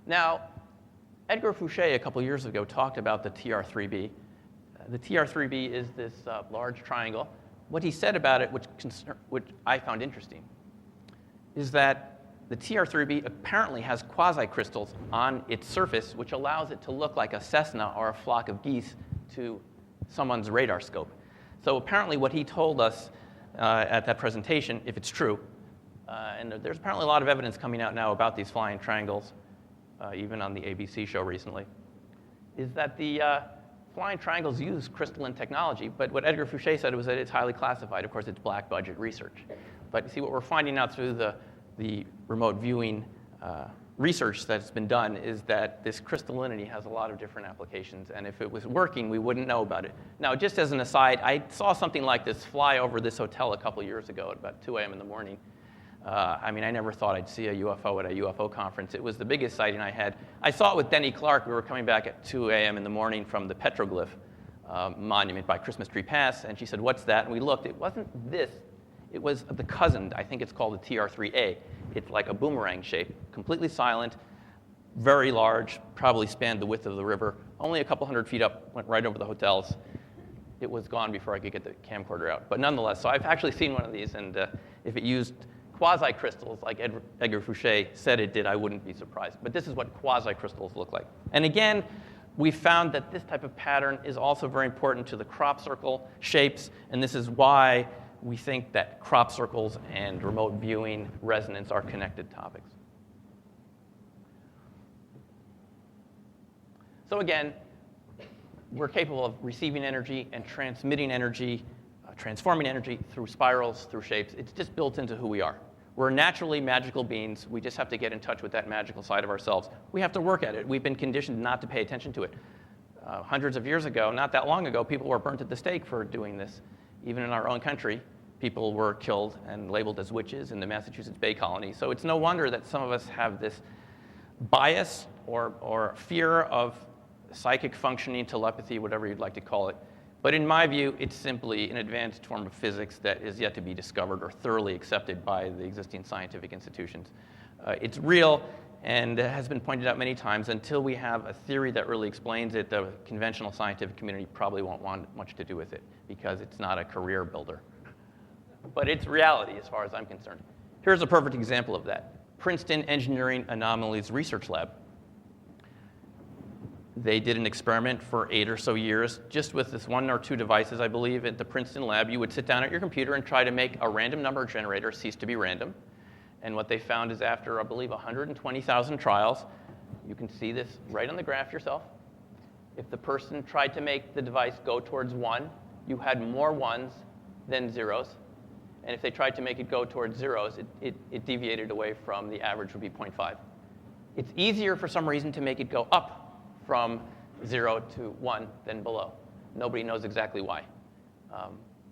Now, Edgar Fouché a couple years ago talked about the TR3B. The TR3B is this large triangle. What he said about it, which I found interesting, is that the TR3B apparently has quasi-crystals on its surface, which allows it to look like a Cessna or a flock of geese to someone's radar scope. So apparently what he told us at that presentation, if it's true, and there's apparently a lot of evidence coming out now about these flying triangles, even on the ABC show recently, is that the flying triangles use crystalline technology, but what Edgar Fouché said was that it's highly classified. Of course, it's black budget research. But you see, what we're finding out through the remote viewing research that's been done is that this crystallinity has a lot of different applications, and if it was working, we wouldn't know about it. Now, just as an aside, I saw something like this fly over this hotel a couple years ago at about 2 a.m. in the morning. I never thought I'd see a UFO at a UFO conference. It was the biggest sighting I had. I saw it with Denny Clark. We were coming back at 2 a.m. in the morning from the petroglyph monument by Christmas Tree Pass, and she said, "What's that?" And we looked. It wasn't this. It was the cousin. I think it's called the TR3A. It's like a boomerang shape, completely silent, very large, probably spanned the width of the river, only a couple hundred feet up, went right over the hotels. It was gone before I could get the camcorder out. But nonetheless, so I've actually seen one of these, and if it used quasi-crystals like Edgar Fouché said it did, I wouldn't be surprised. But this is what quasi-crystals look like. And again, we found that this type of pattern is also very important to the crop circle shapes, and this is why we think that crop circles and remote viewing resonance are connected topics. So again, we're capable of receiving energy and transmitting energy, transforming energy through spirals, through shapes. It's just built into who we are. We're naturally magical beings. We just have to get in touch with that magical side of ourselves. We have to work at it. We've been conditioned not to pay attention to it. Hundreds of years ago, not that long ago, people were burnt at the stake for doing this. Even in our own country, people were killed and labeled as witches in the Massachusetts Bay Colony. So it's no wonder that some of us have this bias or fear of psychic functioning, telepathy, whatever you'd like to call it. But in my view, it's simply an advanced form of physics that is yet to be discovered or thoroughly accepted by the existing scientific institutions. It's real and has been pointed out many times. Until we have a theory that really explains it, the conventional scientific community probably won't want much to do with it because it's not a career builder. But it's reality as far as I'm concerned. Here's a perfect example of that. Princeton Engineering Anomalies Research Lab. They did an experiment for 8 or so years just with this 1 or 2 devices, I believe, at the Princeton lab. You would sit down at your computer and try to make a random number generator cease to be random. And what they found is after, I believe, 120,000 trials, you can see this right on the graph yourself. If the person tried to make the device go towards 1, you had more 1s than 0s. And if they tried to make it go towards 0s, it deviated away from the average would be 0.5. It's easier for some reason to make it go up from 0 to 1 than below. Nobody knows exactly why.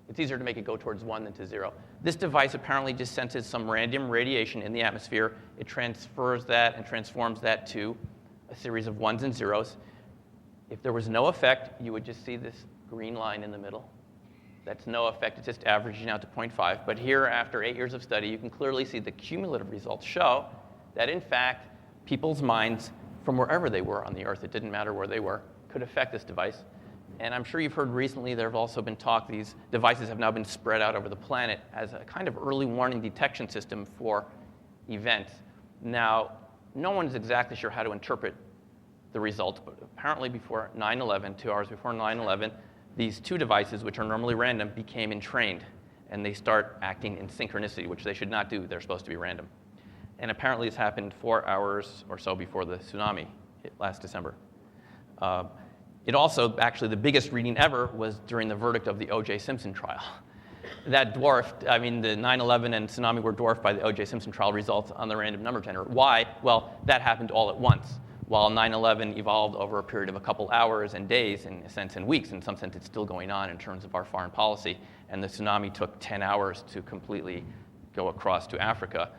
It's easier to make it go towards 1 than to 0. This device apparently just senses some random radiation in the atmosphere. It transfers that and transforms that to a series of 1s and 0s. If there was no effect, you would just see this green line in the middle. That's no effect. It's just averaging out to 0.5. But here, after 8 years of study, you can clearly see the cumulative results show that, in fact, people's minds from wherever they were on the Earth, it didn't matter where they were, could affect this device. And I'm sure you've heard recently there have also been talk, these devices have now been spread out over the planet as a kind of early warning detection system for events. Now, no one's exactly sure how to interpret the results, but apparently before 9/11, 2 hours before 9/11, these 2 devices, which are normally random, became entrained, and they start acting in synchronicity, which they should not do. They're supposed to be random. And apparently this happened 4 hours or so before the tsunami last December. It also, actually, the biggest reading ever was during the verdict of the O.J. Simpson trial. That dwarfed, the 9/11 and tsunami were dwarfed by the O.J. Simpson trial results on the random number generator. Why? Well, that happened all at once. While 9/11 evolved over a period of a couple hours and days, in a sense, and weeks, in some sense it's still going on in terms of our foreign policy, and the tsunami took 10 hours to completely go across to Africa,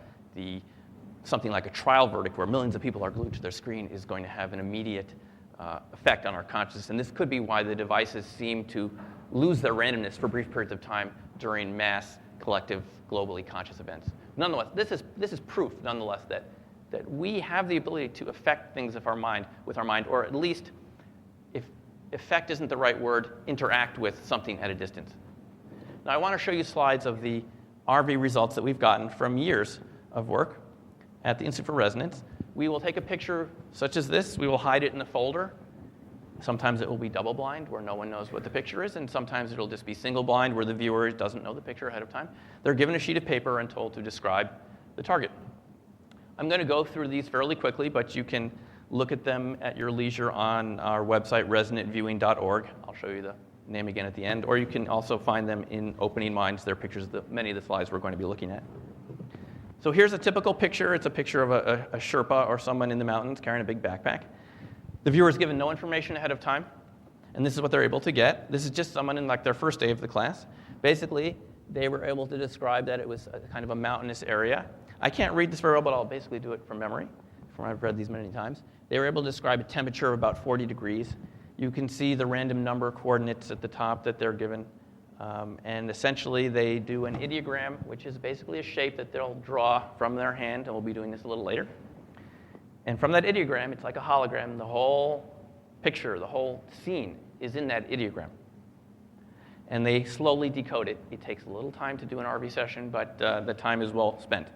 something like a trial verdict where millions of people are glued to their screen is going to have an immediate effect on our consciousness. And this could be why the devices seem to lose their randomness for brief periods of time during mass, collective, globally conscious events. Nonetheless, this is proof, nonetheless, that that we have the ability to affect things with our mind, or at least, if affect isn't the right word, interact with something at a distance. Now, I want to show you slides of the RV results that we've gotten from years of work at the Institute for Resonance. We will take a picture such as this. We will hide it in a folder. Sometimes it will be double blind, where no one knows what the picture is, and sometimes it'll just be single blind, where the viewer doesn't know the picture ahead of time. They're given a sheet of paper and told to describe the target. I'm going to go through these fairly quickly, but you can look at them at your leisure on our website, resonantviewing.org. I'll show you the name again at the end, or you can also find them in Opening Minds. They're pictures of many of the slides we're going to be looking at. So here's a typical picture. It's a picture of a Sherpa or someone in the mountains carrying a big backpack. The viewer is given no information ahead of time, and this is what they're able to get. This is just someone in like their first day of the class. Basically, they were able to describe that it was a kind of a mountainous area. I can't read this very well, but I'll basically do it from memory, from I've read these many times. They were able to describe a temperature of about 40 degrees. You can see the random number coordinates at the top that they're given. And essentially, they do an ideogram, which is basically a shape that they'll draw from their hand, and we'll be doing this a little later. And from that ideogram, it's like a hologram. The whole picture, the whole scene is in that ideogram. And they slowly decode it. It takes a little time to do an RV session, but the time is well spent.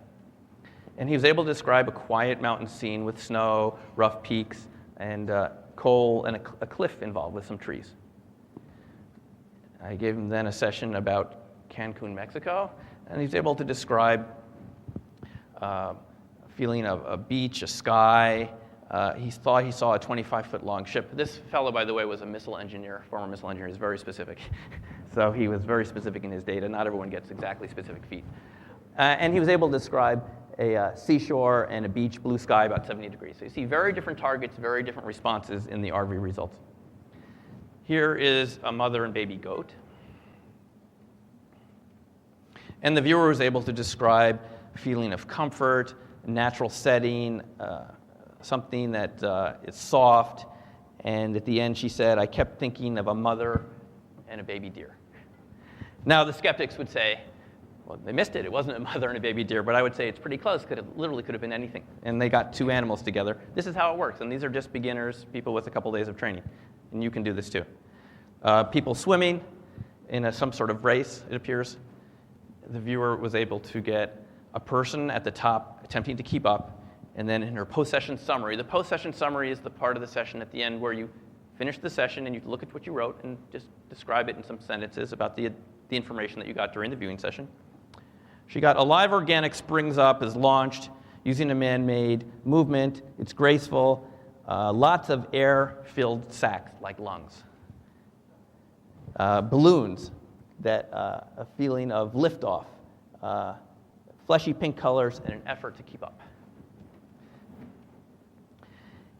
And he was able to describe a quiet mountain scene with snow, rough peaks, and coal, and a cliff involved with some trees. I gave him then a session about Cancun, Mexico, and he's able to describe a feeling of a beach, a sky. He thought he saw a 25-foot-long ship. This fellow, by the way, was a missile engineer, former missile engineer. He's very specific. So he was very specific in his data. Not everyone gets exactly specific feet. And he was able to describe a seashore and a beach, blue sky, about 70 degrees. So you see very different targets, very different responses in the RV results. Here is a mother and baby goat. And the viewer was able to describe a feeling of comfort, a natural setting, something that is soft. And at the end, she said, I kept thinking of a mother and a baby deer. Now, the skeptics would say, well, they missed it. It wasn't a mother and a baby deer, but I would say it's pretty close. It literally could have been anything. And they got two animals together. This is how it works. And these are just beginners, people with a couple days of training. And you can do this too. People swimming in some sort of race, it appears. The viewer was able to get a person at the top attempting to keep up, and then in her post-session summary. The post-session summary is the part of the session at the end where you finish the session and you look at what you wrote and just describe it in some sentences about the information that you got during the viewing session. She got a live organic springs up, is launched using a man-made movement. It's graceful. Lots of air-filled sacs like lungs. Balloons, that a feeling of liftoff. Fleshy pink colors and an effort to keep up.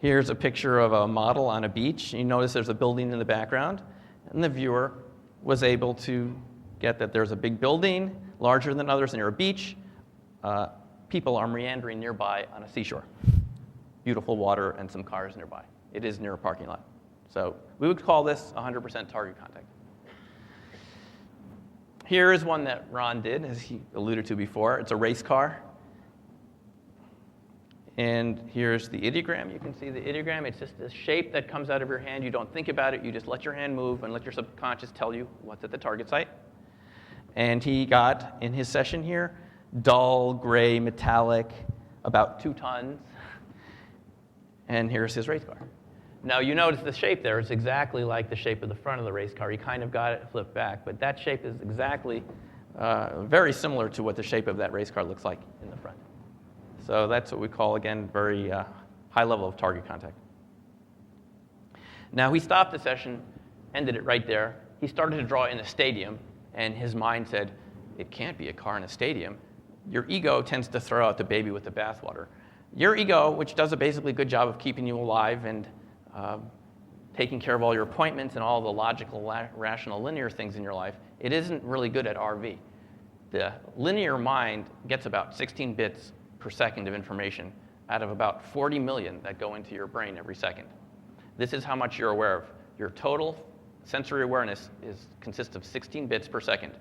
Here's a picture of a model on a beach. You notice there's a building in the background, and the viewer was able to get that there's a big building, larger than others, near a beach. People are meandering nearby on a seashore. Beautiful water and some cars nearby. It is near a parking lot. So we would call this 100% target contact. Here is one that Ron did, as he alluded to before. It's a race car. And here's the ideogram. You can see the ideogram. It's just a shape that comes out of your hand. You don't think about it. You just let your hand move and let your subconscious tell you what's at the target site. And he got, in his session here, dull, gray, metallic, about 2 tons. And here's his race car. Now, you notice the shape there is exactly like the shape of the front of the race car. He kind of got it flipped back, but that shape is exactly very similar to what the shape of that race car looks like in the front. So that's what we call, again, very high level of target contact. Now, he stopped the session, ended it right there. He started to draw in a stadium, and his mind said, it can't be a car in a stadium. Your ego tends to throw out the baby with the bathwater. Your ego, which does a basically good job of keeping you alive and taking care of all your appointments and all the logical, rational, linear things in your life, it isn't really good at RV. The linear mind gets about 16 bits per second of information out of about 40 million that go into your brain every second. This is how much you're aware of. Your total sensory awareness consists of 16 bits per second.